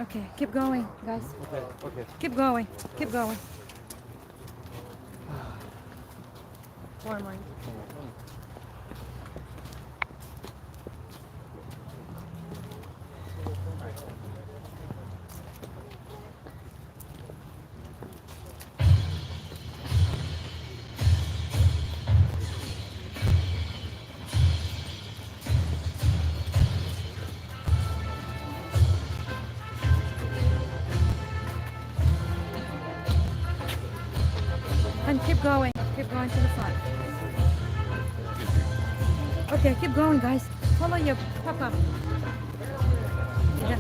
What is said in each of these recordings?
Okay, keep going, guys. Okay, okay. Keep going. Keep going. One more. And keep going. Keep going to the front. Okay, keep going, guys. Follow your papa. Yeah.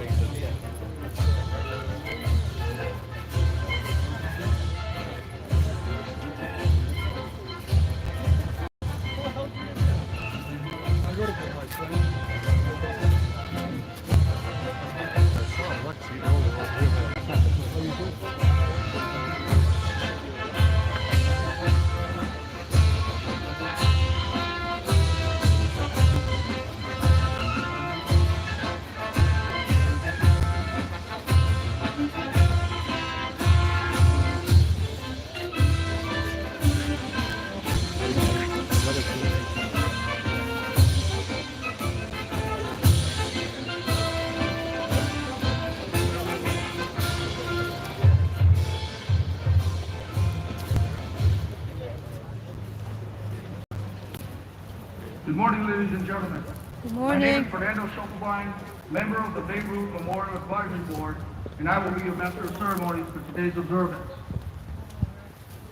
Good morning, ladies and gentlemen. Good My name morning. is Fernando Schoffelbein, member of the Babe Ruth Memorial Advisory Board, and I will be your master of ceremonies for today's observance.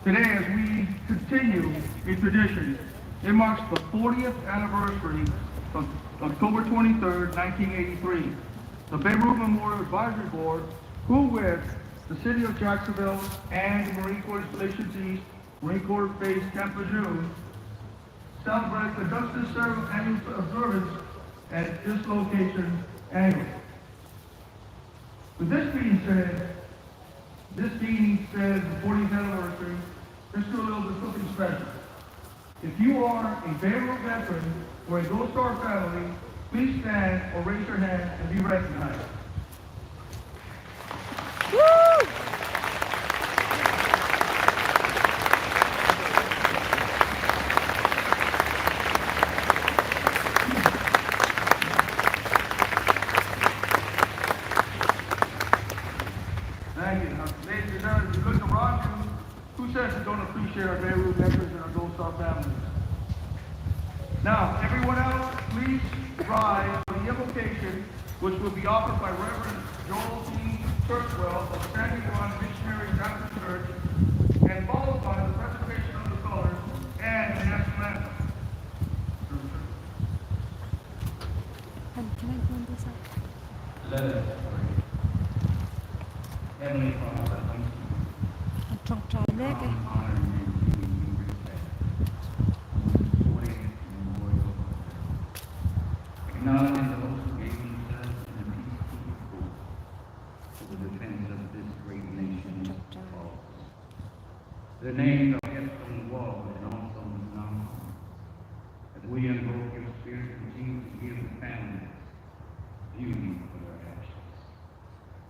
Today, as we continue a tradition, it marks the 40th anniversary of October 23rd, 1983. The Babe Ruth Memorial Advisory Board, who with the City of Jacksonville and the Marine Corps Installations East, Marine Corps Base Camp Lejeune, celebrate the Justice Service Annual Observance at this location annually. With this being said, the 40th anniversary, let's do a little bit something special. If you are a Babe Ruth veteran or a Gold Star family, please stand or raise your hand and be recognized. Woo! Thank you. Now, ladies and gentlemen, if you look around you, who says you don't appreciate our Babe Ruth veterans and our Gold Star families? Now, everyone else, please rise for the invocation, which will be offered by Reverend Joel T. Churchwell of Sandy Run Missionary Baptist Church, and followed by the presentation of the colors and the national anthem. Can I go on this side? Let us pray. Heavenly Father, thank you. Trong trò lê kìa. Honor and respect. 40th Memorial. Acknowledging the oath you gave yourself and the peace people for the defense of this great nation cause. The names are kept on the wall and also on the mountain. As we invoke your spirit, continue to give the families beauty for their ashes.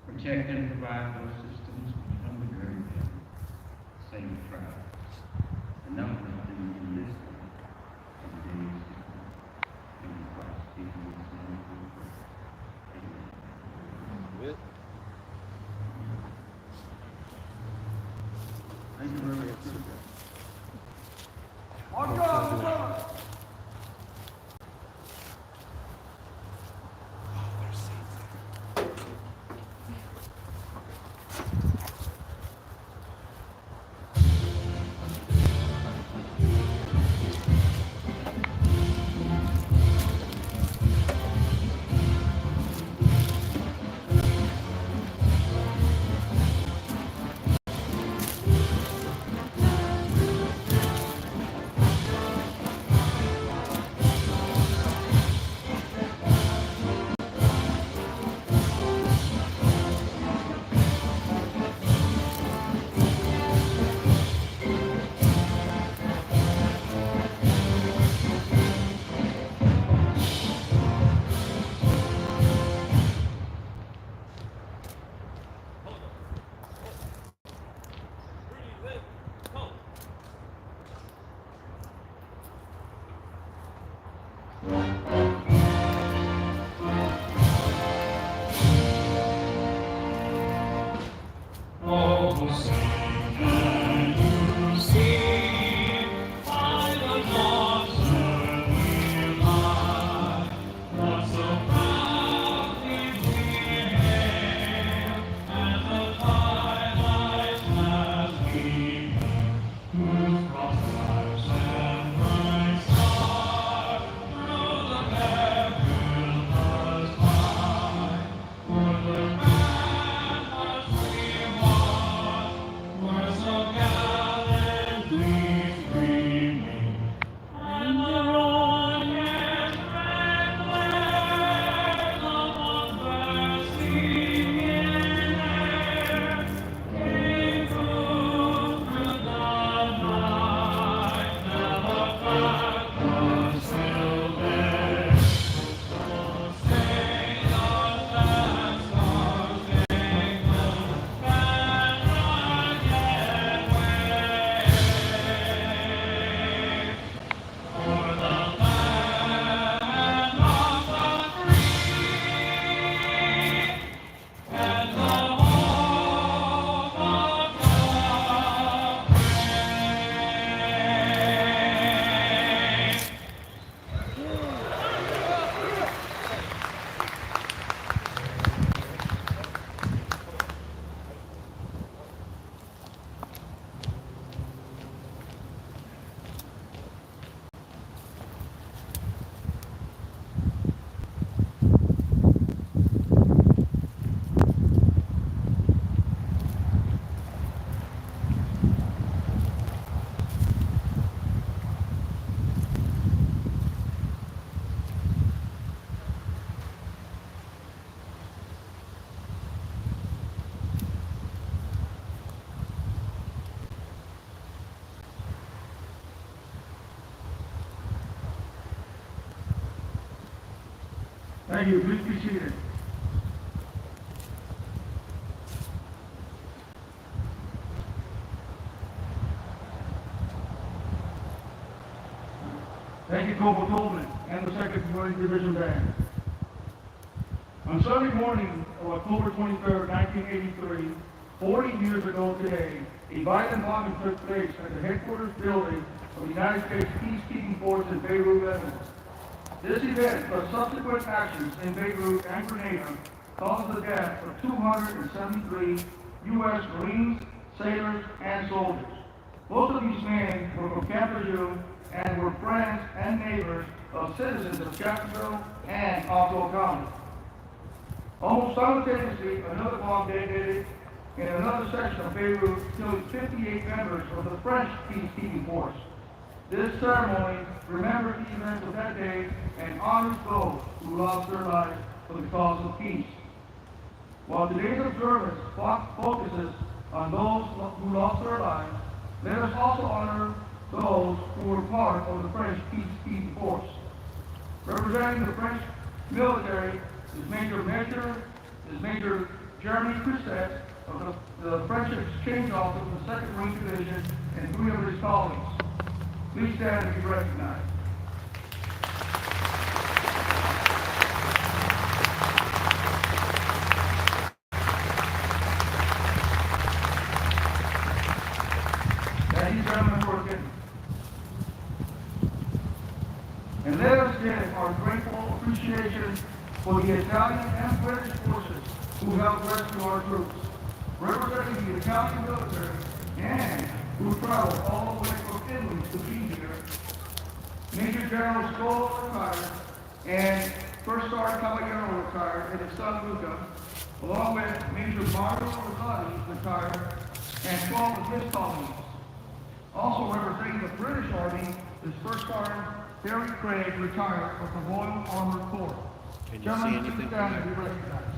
Protect and provide those systems from the very dead. Save trials. The number of them in this life of the days to come. In Christ Jesus' name we pray. Amen. Thank you very much. March on! Thank you. Please be seated. Thank you, Corporal Coleman and the 2nd Marine Division Band. On Sunday morning of October 23rd, 1983, 40 years ago today, a violent bombing took place at the headquarters building of the United States Peacekeeping Force in Beirut, Lebanon. This event, plus subsequent actions in Beirut and Grenada, caused the death of 273 U.S. Marines, sailors, and soldiers. Most of these men were from Camp Lejeune and were friends and neighbors of citizens of Jacksonville and Osceola County. Almost simultaneously, another bomb detonated in another section of Beirut, killing 58 members of the French peacekeeping force. This ceremony remembers the events of that day and honors those who lost their lives for the cause of peace. While today's observance focuses on those who lost their lives, let us also honor those who were part of the French peacekeeping force. Representing the French military is Major Jeremy Crisset of the French Exchange Office of the 2nd Marine Division and 3 of his colleagues. Please stand and be recognized. Thank you, gentlemen, for attending. And let us give our grateful appreciation for the Italian and British forces who helped rescue our troops, representing the Italian military and who traveled all the way from Italy to be here. Major General Scola retired and First Sergeant Caballero retired and his son Luca, along with Major Mario Rosati retired and 12 of his colleagues. Also representing the British Army is First Sergeant Harry Craig, retired of the Royal Armored Corps. Can you see anything? Down and be recognized.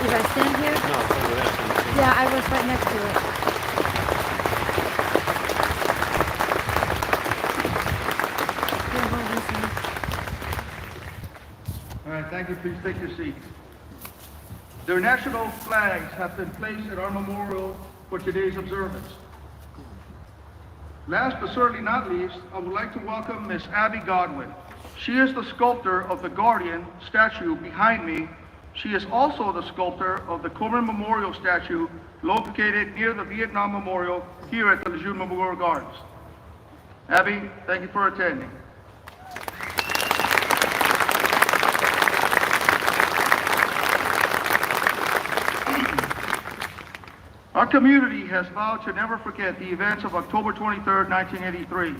Did I stand here? No, over there. So you can- Yeah, I was right next to it. Here, hold this one. All right, thank you. Please take your seats. Their national flags have been placed at our memorial for today's observance. Last but certainly not least, I would like to welcome Miss Abby Godwin. She is the sculptor of the Guardian statue behind me. She is also the sculptor of the Coleman Memorial statue located near the Vietnam Memorial here at the Lejeune Memorial Gardens. Abby, thank you for attending. Our community has vowed to never forget the events of October 23rd, 1983,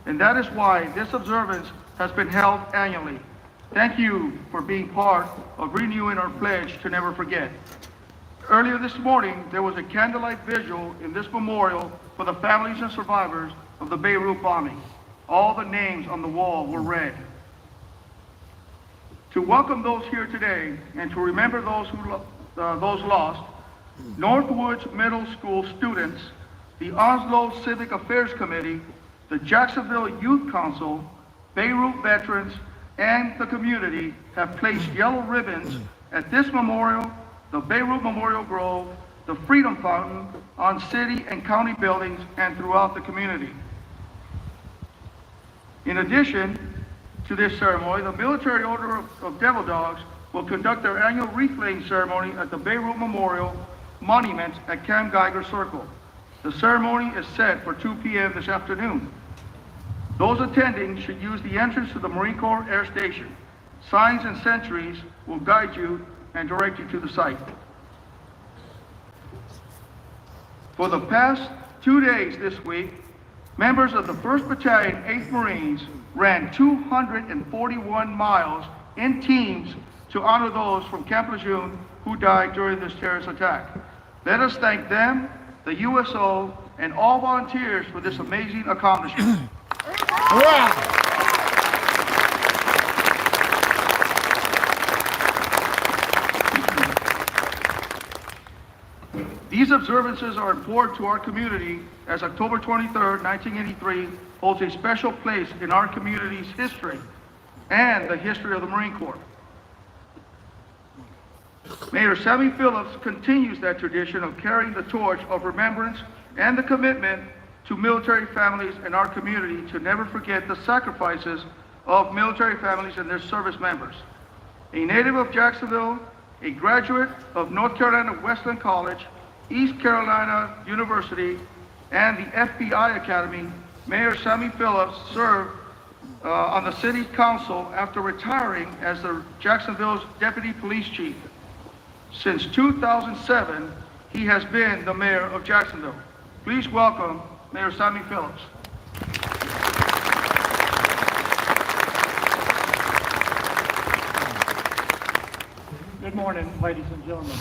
and that is why this observance has been held annually. Thank you for being part of renewing our pledge to never forget. Earlier this morning, there was a candlelight vigil in this memorial for the families and survivors of the Beirut bombing. All the names on the wall were read. To welcome those here today and to remember those lost, Northwoods Middle School students, the Onslow Civic Affairs Committee, the Jacksonville Youth Council, Beirut veterans, and the community have placed yellow ribbons at this memorial, the Beirut Memorial Grove, the Freedom Fountain, on city and county buildings, and throughout the community. In addition to this ceremony, the Military Order of Devil Dogs will conduct their annual wreath-laying ceremony at the Beirut Memorial Monument at Cam Geiger Circle. The ceremony is set for 2 p.m. this afternoon. Those attending should use the entrance to the Marine Corps Air Station. Signs and sentries will guide you and direct you to the site. For the past 2 days this week, members of the 1st Battalion, 8th Marines ran 241 miles in teams to honor those from Camp Lejeune who died during this terrorist attack. Let us thank them, the USO, and all volunteers for this amazing accomplishment. These observances are important to our community as October 23rd, 1983 holds a special place in our community's history. and the history of the Marine Corps. Mayor Sammy Phillips continues that tradition of carrying the torch of remembrance and the commitment to military families in our community to never forget the sacrifices of military families and their service members. A native of Jacksonville, a graduate of North Carolina Wesleyan College, East Carolina University, and the FBI Academy, Mayor Sammy Phillips served on the city council after retiring as the Jacksonville's deputy police chief. Since 2007, he has been the mayor of Jacksonville. Please welcome Mayor Sammy Phillips. Good morning, ladies and gentlemen.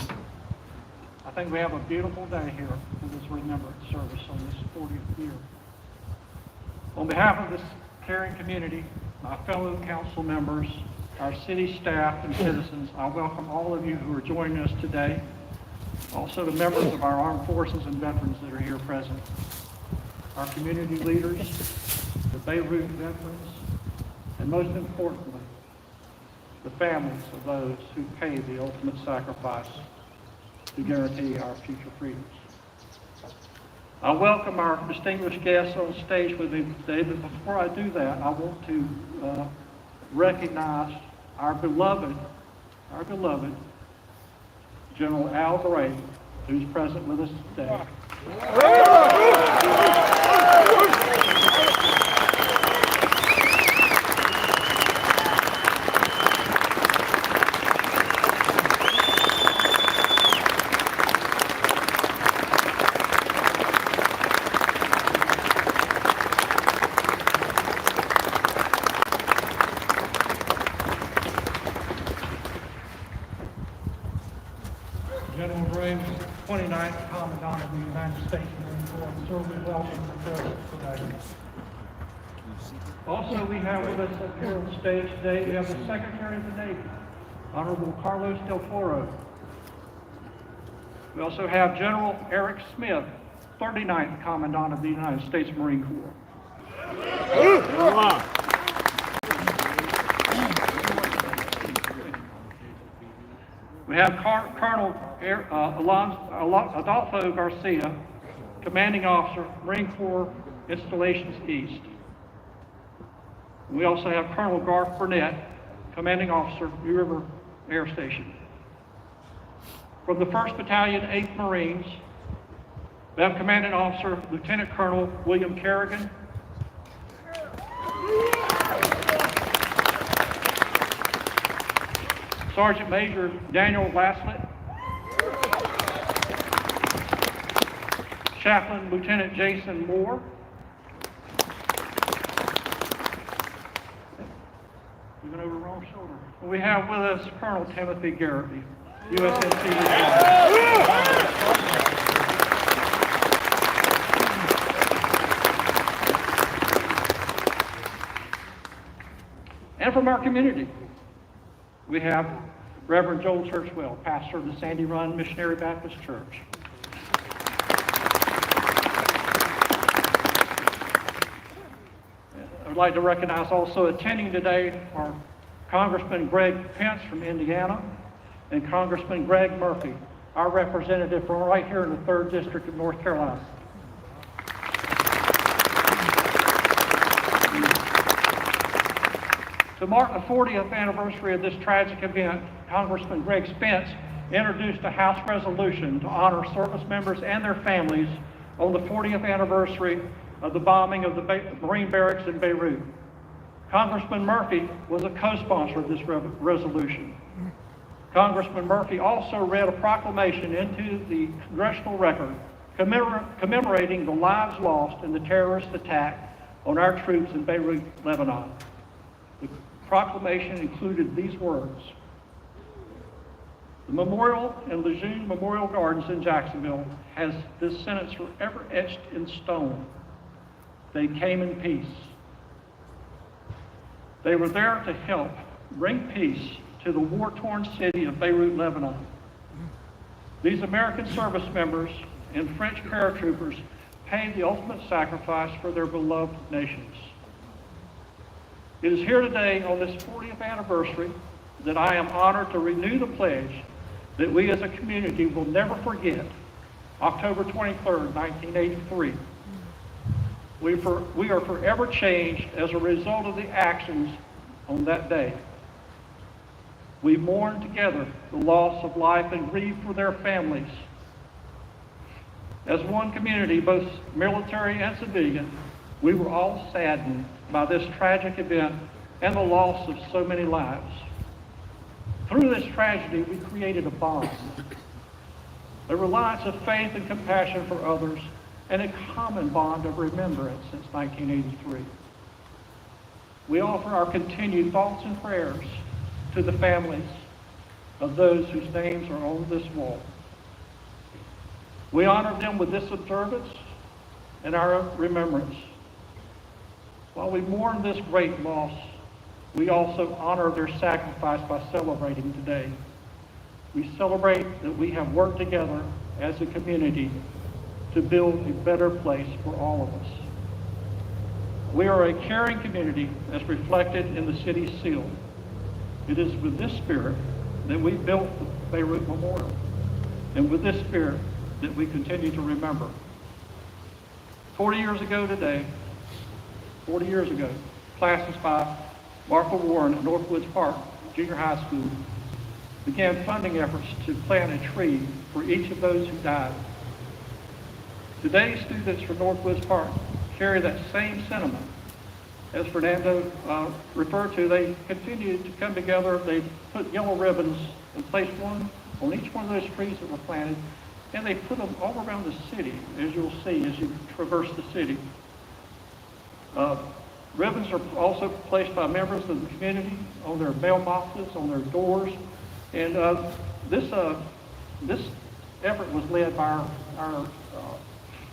I think we have a beautiful day here for this remembrance service on this 40th year. On behalf of this caring community, my fellow council members, our city staff, and citizens, I welcome all of you who are joining us today, also the members of our armed forces and veterans that are here present, our community leaders, the Beirut veterans, and most importantly, the families of those who paid the ultimate sacrifice to guarantee our future freedoms. I welcome our distinguished guests on stage with me today, but before I do that, I want to recognize our beloved General Al Gray, who's present with us today. General Gray, 29th Commandant of the United States Marine Corps, so we welcome the presence today. Also, we have with us up here on the stage today, we have the Secretary of the Navy, Honorable Carlos Del Toro. We also have General Eric Smith, 39th Commandant of the United States Marine Corps. We have Colonel Adolfo Garcia, Commanding Officer, Marine Corps Installations East. We also have Colonel Garth Burnett, Commanding Officer, New River Air Station. From the 1st Battalion, 8th Marines, we have Commanding Officer, Lieutenant Colonel William Kerrigan. Sergeant Major Daniel Laslett, Chaplain Lieutenant Jason Moore, even over the wrong shoulder. We have with us Colonel Timothy Garrity, USMC Lieutenant. And from our community, we have Reverend Joel Churchwell, pastor of the Sandy Run Missionary Baptist Church. I would like to recognize also attending today are Congressman Greg Pence from Indiana and Congressman Greg Murphy, our representative from right here in the 3rd District of North Carolina. To mark the 40th anniversary of this tragic event, Congressman Greg Spence introduced a House resolution to honor service members and their families on the 40th anniversary of the bombing of the Marine barracks in Beirut. Congressman Murphy was a co-sponsor of this resolution. Congressman Murphy also read a proclamation into the congressional record commemorating the lives lost in the terrorist attack on our troops in Beirut, Lebanon. The proclamation included these words: the memorial in Lejeune Memorial Gardens in Jacksonville has this sentence forever etched in stone. They came in peace. They were there to help bring peace to the war-torn city of Beirut, Lebanon. These American service members and French paratroopers paid the ultimate sacrifice for their beloved nations. It is here today on this 40th anniversary that I am honored to renew the pledge that we as a community will never forget October 23rd, 1983. We are forever changed as a result of the actions on that day. We mourn together the loss of life and grieve for their families. As one community, both military and civilian, we were all saddened by this tragic event and the loss of so many lives. Through this tragedy, we created a bond, a reliance of faith and compassion for others, and a common bond of remembrance since 1983. We offer our continued thoughts and prayers to the families of those whose names are on this wall. We honor them with this observance and our remembrance. While we mourn this great loss, we also honor their sacrifice by celebrating today. We celebrate that we have worked together as a community to build a better place for all of us. We are a caring community as reflected in the city's seal. It is with this spirit that we built the Beirut Memorial, and with this spirit that we continue to remember. 40 years ago today, classes by Martha Warren at Northwoods Park Junior High School began funding efforts to plant a tree for each of those who died. Today, students from Northwoods Park carry that same sentiment. As Fernando referred to, they continue to come together. They put yellow ribbons and placed one on each one of those trees that were planted, and they put them all around the city, as you'll see as you traverse the city. Ribbons are also placed by members of the community on their mailboxes, on their doors, and this effort was led by our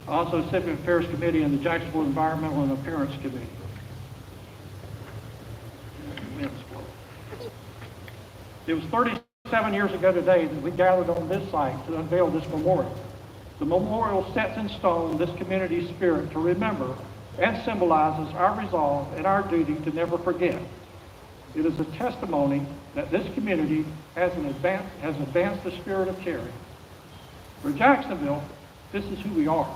also Civic Affairs Committee and the Jacksonville Environmental and Appearance Committee. It was 37 years ago today that we gathered on this site to unveil this memorial. The memorial sets in stone this community's spirit to remember and symbolizes our resolve and our duty to never forget. It is a testimony that this community has advanced the spirit of caring. For Jacksonville, this is who we are.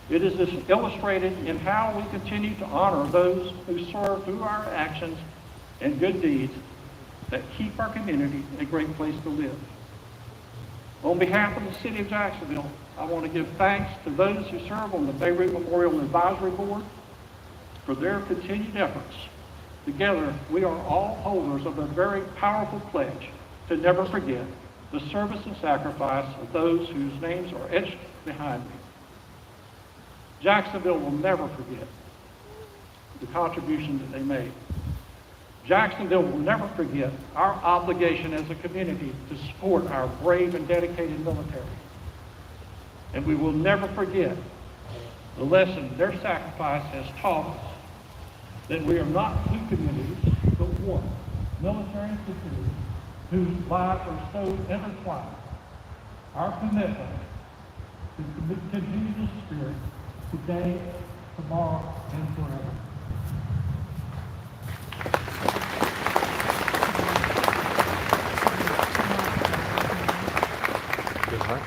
It is illustrated in how we continue to honor those who serve through our actions and good deeds that keep our community a great place to live. On behalf of the City of Jacksonville, I want to give thanks to those who serve on the Beirut Memorial Advisory Board for their continued efforts. Together, we are all holders of a very powerful pledge to never forget the service and sacrifice of those whose names are etched behind me. Jacksonville will never forget the contribution that they made. Jacksonville will never forget our obligation as a community to support our brave and dedicated military. And we will never forget the lesson their sacrifice has taught us, that we are not two communities, but one, military and civilian, whose lives are so intertwined. Our commitment to continue this spirit today, tomorrow, and forever. Good heart?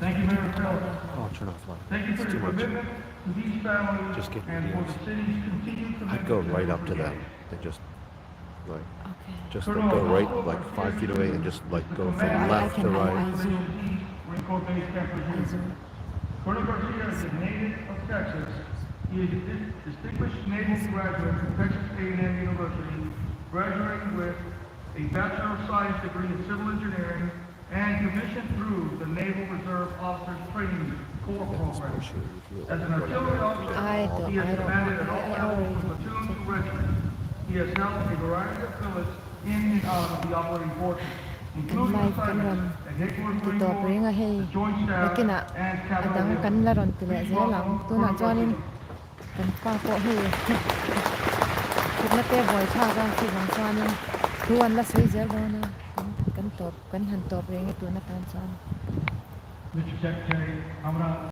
Thank you, Mayor Phillips. Oh, turn off light. Thank you for It's your too much. commitment to these families Just get and for videos. the city's continued commitment. I'd go right never up to them forget. and just like Okay. just like, go right like 5 feet away and just like go from left to right. Marine Corps Base Camp Virginia. Colonel Garcia is a native of Texas. He is a distinguished naval graduate from Texas A&M University, graduating with a Bachelor of Science degree in Civil Engineering and commissioned through the Naval Reserve Officers Training Corps program. As an artillery officer, he has commanded at all levels from platoon to regiment. He has held a variety of billets in and out of the operating forces, including Live assignments at headquarters Marine Ito Corps, pring hey the Joint Staff, kina and adang Capitol kan Hill. laron pila Please sila lang welcome tu nak Colonel join Garcia. kan pa ko hey kit na te boy cha ga kit lang join tuan la sui zer bona kan top kan han top ring itu na kan join Mr. Secretary, I'm going to